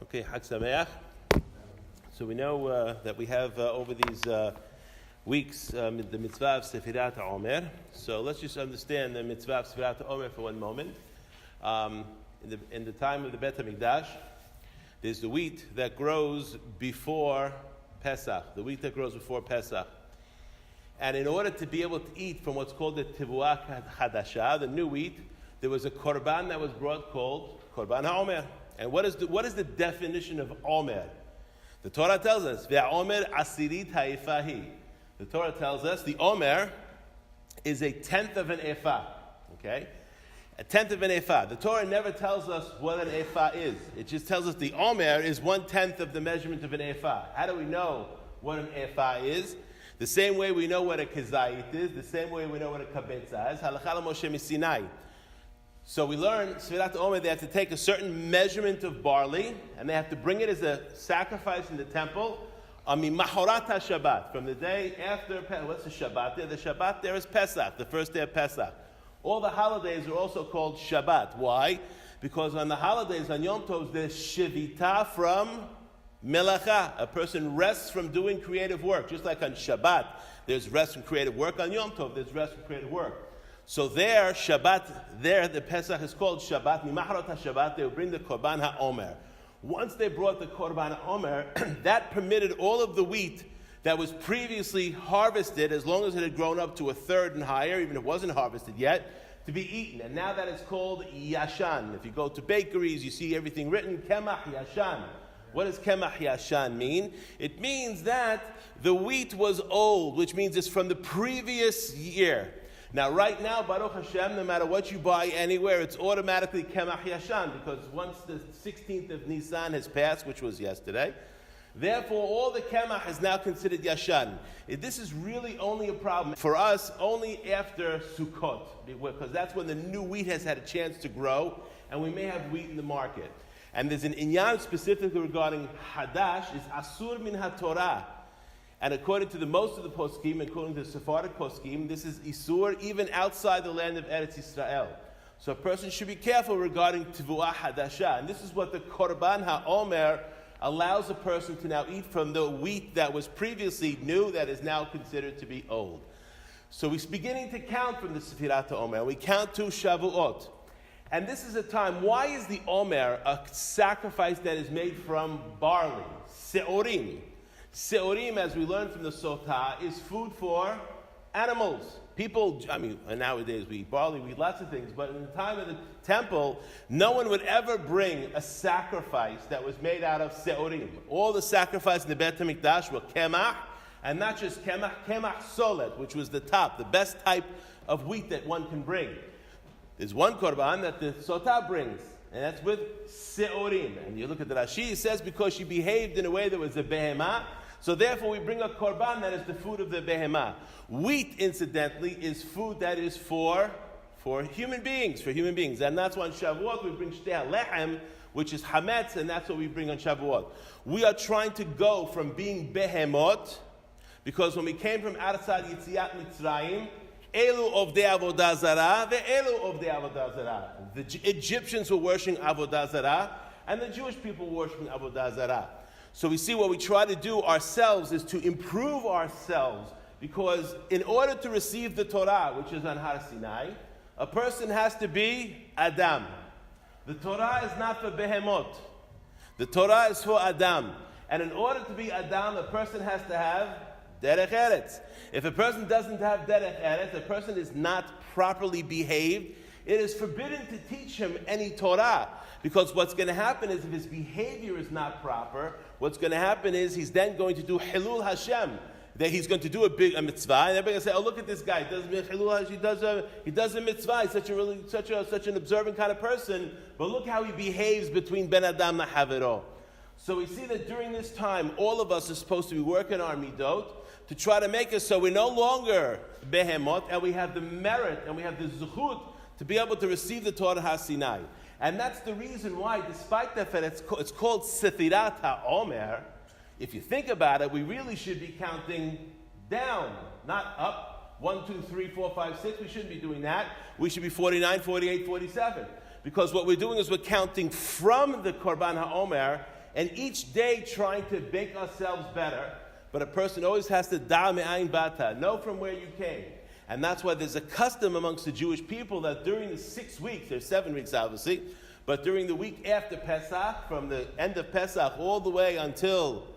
Okay, Chag Sameach. So we know that we have over these weeks the mitzvah of Sefirat HaOmer. So let's just understand the mitzvah of Sefirat HaOmer for one moment. In the time of the Bet HaMikdash, there's the wheat that grows before Pesach. The wheat that grows before Pesach. And in order to be able to eat from what's called the Tivuah Hadashah, the new wheat, there was a korban that was brought called Korban HaOmer. And what is the definition of Omer? The Torah tells us, Ve'omer asirit ha'ifahi. The Torah tells us the Omer is a tenth of an ephah. Okay? A tenth of an ephah. The Torah never tells us what an ephah is. It just tells us the Omer is 1/10 of the measurement of an ephah. How do we know what an ephah is? The same way we know what a kezayit is, the same way we know what a kabetza is. Halakha Moshe Misinai. So we learn, Sefirat HaOmer, they have to take a certain measurement of barley, and they have to bring it as a sacrifice in the temple, Mahorat HaShabbat, from the day after, what's the Shabbat there? The Shabbat there is Pesach, the first day of Pesach. All the holidays are also called Shabbat. Why? Because on the holidays, on Yom Tov, there's Shevita from Melacha. A person rests from doing creative work. Just like on Shabbat, there's rest from creative work. On Yom Tov, there's rest from creative work. So there, Shabbat, there the Pesach is called Shabbat. Mimaharot HaShabbat, they will bring the Korban HaOmer. Once they brought the Korban HaOmer, that permitted all of the wheat that was previously harvested, as long as it had grown up to a third and higher, even if it wasn't harvested yet, to be eaten. And now that is called Yashan. If you go to bakeries, you see everything written, Kemach Yashan. What does Kemach Yashan mean? It means that the wheat was old, which means it's from the previous year. Now, right now, Baruch Hashem, no matter what you buy anywhere, it's automatically Kemach Yashan, because once the 16th of Nisan has passed, which was yesterday, therefore all the Kemach is now considered Yashan. This is really only a problem for us only after Sukkot, because that's when the new wheat has had a chance to grow, and we may have wheat in the market. And there's an inyan specifically regarding Hadash, is Asur min HaTorah. And according to the most of the poskim, according to the Sephardic poskim, this is Isur even outside the land of Eretz Yisrael. So a person should be careful regarding Tivuah Hadashah. And this is what the Korban HaOmer allows a person to now eat from the wheat that was previously new, that is now considered to be old. So we're beginning to count from the Sefirat HaOmer. We count to Shavuot. And this is a time, why is the Omer a sacrifice that is made from barley? Seorim. Seorim, as we learned from the Sotah, is food for animals. People, nowadays we eat barley, we eat lots of things, but in the time of the temple, no one would ever bring a sacrifice that was made out of Seorim. All the sacrifices in the Bet HaMikdash were Kemach, and not just Kemach, Kemach Solet, which was the top, the best type of wheat that one can bring. There's one korban that the Sotah brings, and that's with Seorim. And you look at the Rashi, it says because she behaved in a way that was a behemah, so therefore we bring a korban that is the food of the behemah. Wheat, incidentally, is food that is for human beings, And that's why on Shavuot we bring shtei lechem, which is hametz, and that's what we bring on Shavuot. We are trying to go from being behemot, because when we came from outside Yitziat Mitzrayim, Elu of the Avodah Zarah, the Elu of the Avodah Zarah. The Egyptians were worshiping Avodah Zarah, and the Jewish people were worshiping Avodah Zarah. So we see what we try to do ourselves is to improve ourselves, because in order to receive the Torah, which is on Har Sinai, a person has to be Adam. The Torah is not for Behemot. The Torah is for Adam. And in order to be Adam, a person has to have Derech Eretz. If a person doesn't have Derech Eretz, a person is not properly behaved, it is forbidden to teach him any Torah. Because what's going to happen is if his behavior is not proper, what's going to happen is he's then going to do Hilul Hashem. That he's going to do a mitzvah, and everybody going to say, "Oh, look at this guy! He does a mitzvah. He's such an observant kind of person. But look how he behaves between Ben Adam and Haviro." So we see that during this time, all of us are supposed to be working our midot to try to make us so we're no longer behemot, and we have the merit and we have the zuchut to be able to receive the Torah HaSinai. And that's the reason why, despite the fact it's called Sefirat HaOmer, if you think about it, we really should be counting down, not up. 1, 2, 3, 4, 5, 6. We shouldn't be doing that. We should be 49, 48, 47. Because what we're doing is we're counting from the Korban HaOmer and each day trying to make ourselves better, but a person always has to da me'ayin bata, know from where you came. And that's why there's a custom amongst the Jewish people that during the 6 weeks, there's 7 weeks obviously, but during the week after Pesach, from the end of Pesach all the way until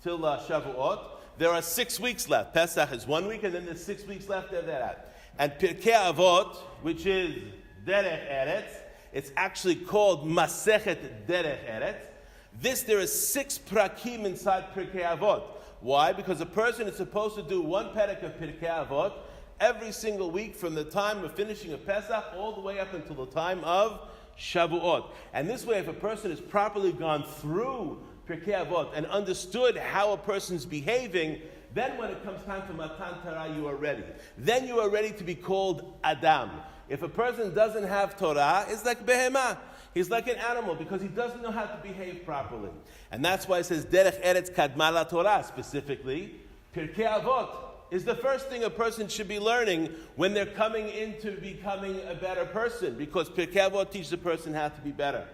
Shavuot, there are 6 weeks left. Pesach is 1 week, and then there's 6 weeks left after that. And Pirke Avot, which is Derech Eretz, it's actually called Masechet Derech Eretz. There is 6 prakim inside Pirke Avot. Why? Because a person is supposed to do 1 perek of Pirke Avot every single week from the time of finishing a Pesach all the way up until the time of Shavuot. And this way, if a person has properly gone through Pirkei Avot and understood how a person's behaving, then when it comes time for Matan Torah, you are ready. Then you are ready to be called Adam. If a person doesn't have Torah, it's like Behemah. He's like an animal because he doesn't know how to behave properly. And that's why it says Derech Eretz Kadma la Torah, specifically. Pirkei Avot is the first thing a person should be learning when they're coming into becoming a better person, because Pirkei Avot teaches a person how to be better.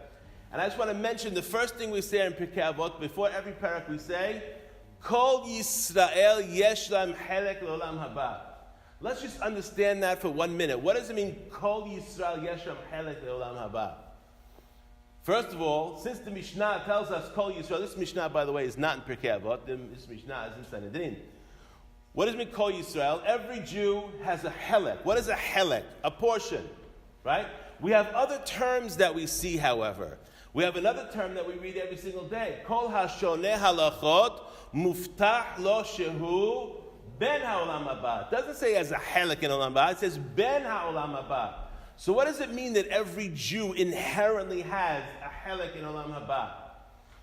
And I just want to mention the first thing we say in Pirkei Avot, before every parak we say, Kol Yisrael yesh lam helek l'olam haba. Let's just understand that for 1 minute. What does it mean, Kol Yisrael yesh lam helek l'olam haba? First of all, since the Mishnah tells us Kol Yisrael, this Mishnah, by the way, is not in Pirkei Avot, this Mishnah is in Sanhedrin. What does it mean, Kol Yisrael? Every Jew has a helek. What is a helek? A portion, right? We have other terms that we see, however. We have another term that we read every single day. Kol hashoneh halachot muftach lo shehu ben ha'olam haba. It doesn't say as a helek in olam haba. It says ben ha'olam haba. So what does it mean that every Jew inherently has a helek in olam haba?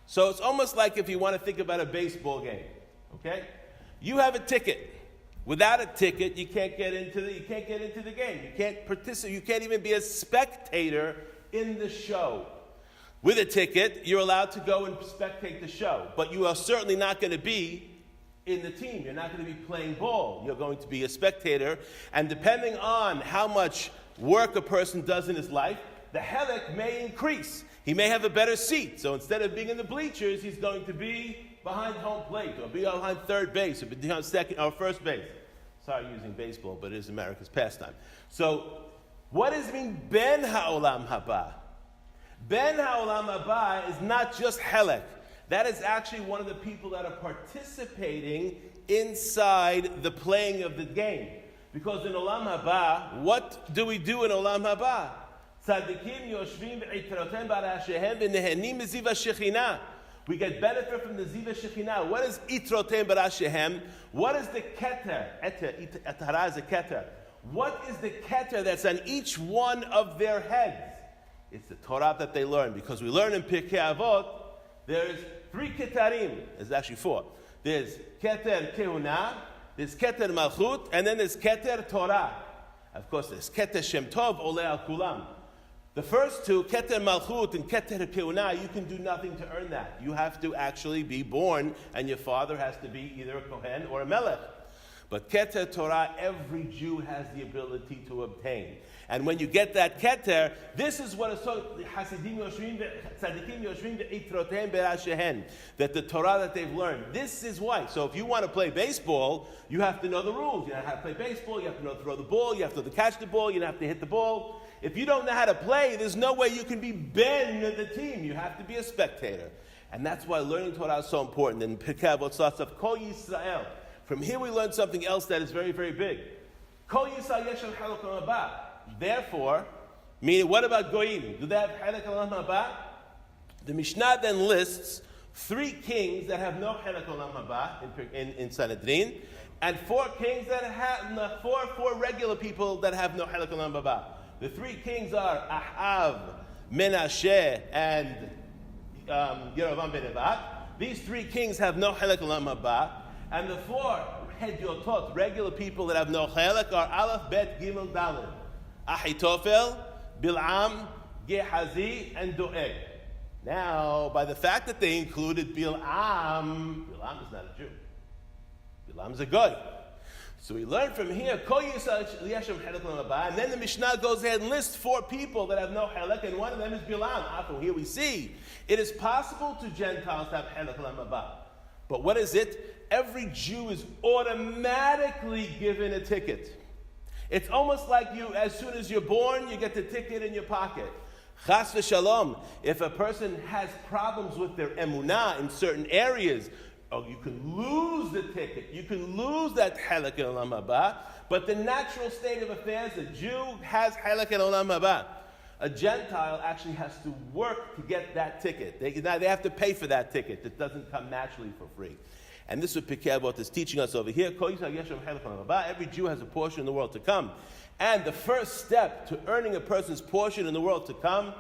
So it's almost like if you want to think about a baseball game, okay? You have a ticket. Without a ticket, you can't get into the game. You can't participate. You can't even be a spectator in the show. With a ticket, you're allowed to go and spectate the show, but you are certainly not going to be in the team. You're not going to be playing ball. You're going to be a spectator, and depending on how much work a person does in his life, the helek may increase. He may have a better seat, so instead of being in the bleachers, he's going to be behind home plate, or be behind third base, or be behind second or first base. Sorry using baseball, but it is America's pastime. So, what does it mean, Ben Ha'olam Haba? Ben Ha'olam Haba is not just helek. That is actually one of the people that are participating inside the playing of the game. Because in Olam Haba, what do we do in Olam Haba? Tzadikim yoshvim v'itrotem barashehem v'nehenim ziva shechinah. We get benefit from the Ziva Shekhinah. What is Itrotem Barashehem? What is the Keter? Etara is a Keter. What is the Keter that's on each one of their heads? It's the Torah that they learn. Because we learn in Pirkei Avot, there's 3 Ketarim. There's actually 4. There's Keter Kehuna, there's Keter Malchut, and then there's Keter Torah. Of course, there's Keter Shem Tov, Ole Al Kulam. The first 2, Keter Malchut and Keter Keuna, you can do nothing to earn that. You have to actually be born, and your father has to be either a Kohen or a Melech. But Keter Torah, every Jew has the ability to obtain. And when you get that Keter, this is what is so Hasidim Yoshvim Tzadikim Yoshvim Itrotem Berashehen, that the Torah that they've learned. This is why. So if you want to play baseball, you have to know the rules. You know how to play baseball. You have to know to throw the ball. You have to know to catch the ball. You have to hit the ball. If you don't know how to play, there's no way you can be Ben of the team. You have to be a spectator. And that's why learning Torah is so important. And Pirkei Avot starts off, Kol Yisrael. From here we learn something else that is very, very big. Kol Yisrael yeshem halak olam haba. Therefore, meaning, what about Goyim? Do they have halak olam haba? The Mishnah then lists 3 kings that have no halak olam haba in Sanhedrin, and 4 kings that have, 4 regular people that have no halak olam haba. The 3 kings are Ahav, Menashe, and Yerovam ben Nebat. These 3 kings have no halak olam haba. And the 4 hedyotot, regular people that have no halak, are Aleph, Bet, Gimel, Dalet. Ahitofel, Bil'am, Gehazi, and Doeg. Now, by the fact that they included Bil'am is not a Jew. Bil'am is a Goy. So we learn from here, and then the Mishnah goes ahead and lists 4 people that have no halak, and one of them is Bilam. Here we see it is possible to Gentiles to have halak olam haba. But what is it? Every Jew is automatically given a ticket. It's almost like you, as soon as you're born, you get the ticket in your pocket. Chas v'shalom, if a person has problems with their emunah in certain areas, you can lose the ticket. You can lose that halak olam haba. But the natural state of affairs, a Jew has halak olam haba. A Gentile actually has to work to get that ticket. They have to pay for that ticket. It doesn't come naturally for free. And this is what Pirke Avot is teaching us over here. Every Jew has a portion in the world to come. And the first step to earning a person's portion in the world to come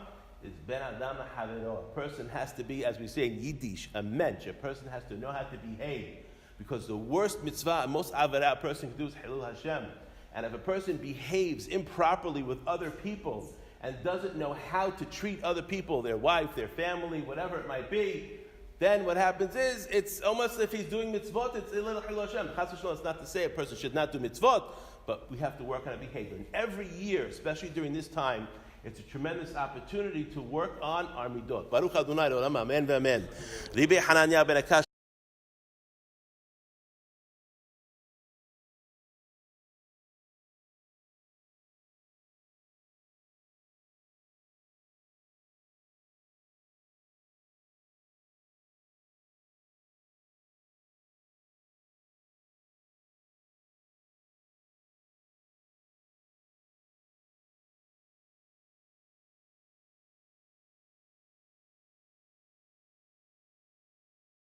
is ben adam havero. A person has to be, as we say in Yiddish, a mensch. A person has to know how to behave. Because the worst mitzvah, most avera a person can do is Hilul Hashem. And if a person behaves improperly with other people and doesn't know how to treat other people, their wife, their family, whatever it might be, then what happens is, it's almost if he's doing mitzvot, it's a little Hilul Hashem. Chas v'shalom, it's not to say a person should not do mitzvot, but we have to work on our behavior. And every year, especially during this time, it's a tremendous opportunity to work on our midot. Baruch Adonai, Olam, Amen, Amen.